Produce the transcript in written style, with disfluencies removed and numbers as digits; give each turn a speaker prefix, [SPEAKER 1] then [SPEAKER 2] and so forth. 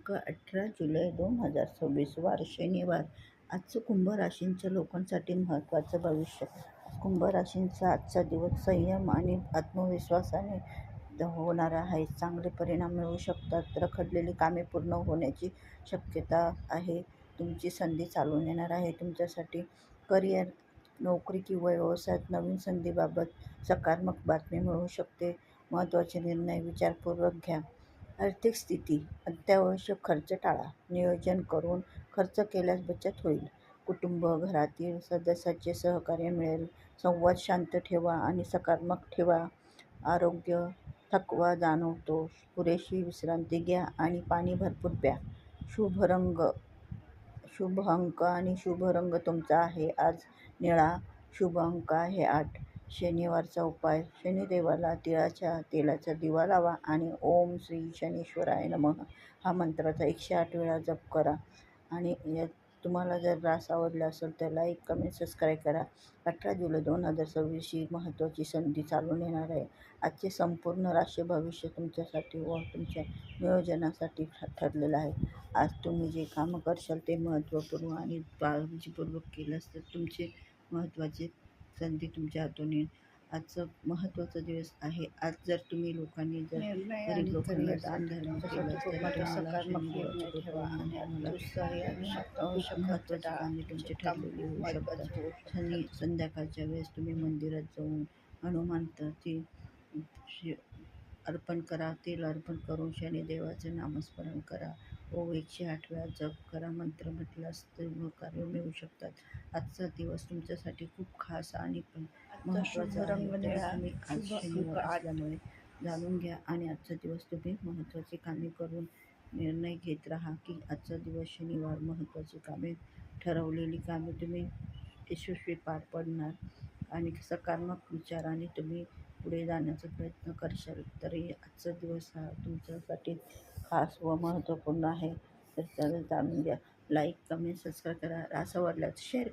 [SPEAKER 1] दिनांक 18 जुलै 2026 वार शनिवार. आजचं कुंभ राशींच्या लोकांसाठी महत्त्वाचं भविष्य. कुंभ राशींचा आजचा दिवस संयम आणि आत्मविश्वासाने होणारा आहे. चांगले परिणाम मिळू शकतात. रखडलेली कामे पूर्ण होण्याची शक्यता आहे. तुमची संधी चालून येणार आहे. तुमच्यासाठी करिअर, नोकरी किंवा व्यवसायात नवीन संधीबाबत सकारात्मक बातमी मिळू शकते. महत्त्वाचे निर्णय विचारपूर्वक घ्या. आर्थिक स्थिती, अत्यावश्यक खर्च टाळा. नियोजन करून खर्च केल्यास बचत होईल. कुटुंब, घरातील सदस्यांचे सहकार्य मिळेल. संवाद शांत ठेवा आणि सकारात्मक ठेवा. आरोग्य, थकवा जाणवतो. पुरेशी विश्रांती घ्या आणि पाणी भरपूर प्या. शुभ अंक आणि शुभ रंग तुमचा आहे आज निळा. शुभ अंक आहे 8. शनिवारचा उपाय. शनिदेवाला तिळाच्या तेलाचा दिवा लावा आणि ओम श्री शनीश्वराय नमः हा मंत्राचा 108 वेळा जप करा. आणि तुम्हाला जर रास आवडला असेल तर लाईक, कमेंट, सबस्क्राईब करा. 18 जुलै 2026 ही महत्त्वाची संधी चालून येणार आहे. आजचे संपूर्ण राशी भविष्य तुमच्यासाठी व तुमच्या नियोजनासाठी ठरलेलं आहे. आज तुम्ही जे कामं करशाल ते महत्त्वपूर्ण आणि काळजीपूर्वक केलंस तर तुमचे महत्त्वाचे संधी तुमच्या हातून येईल. आजचं महत्त्वाचा दिवस आहे. आज जर तुम्ही लोकांनी जर गरीब लोकांना दान धर्म केलं तर तुम्हाला शनिदेवाची कृपा होईल आणि खूप महत्त्वाची कामे तुमची ठरलेली होऊ शकतात. संध्याकाळच्या वेळेस तुम्ही मंदिरात जाऊन हनुमंताची अर्पण करा. तेल अर्पण करून शनिदेवाचे नामस्मरण करा. 108 वेळा जप करा. मंत्र म्हटल्यास सर्व कार्य मिळू शकतात. आजचा दिवस तुमच्यासाठी खूप खास आणि महत्त्वाचा आहे. तुम्ही आज शनिवार असल्यामुळे जाणून घ्या आणि आजचा दिवस तुम्ही महत्त्वाची कामे करून निर्णय घेत राहा की आजचा दिवस शनिवार महत्त्वाची कामे, ठरवलेली कामे तुम्ही यशस्वी पार पडणार आणि सकारात्मक विचाराने तुम्ही पुढे जाण्याचा प्रयत्न करशाल. तरी आजचा दिवस हा तुमच्यासाठी खास व महत्त्वपूर्ण आहे. तर त्याला जाणून घ्या. लाईक, कमेंट, सबस्क्राईब करा. रास आवडल्यास शेअर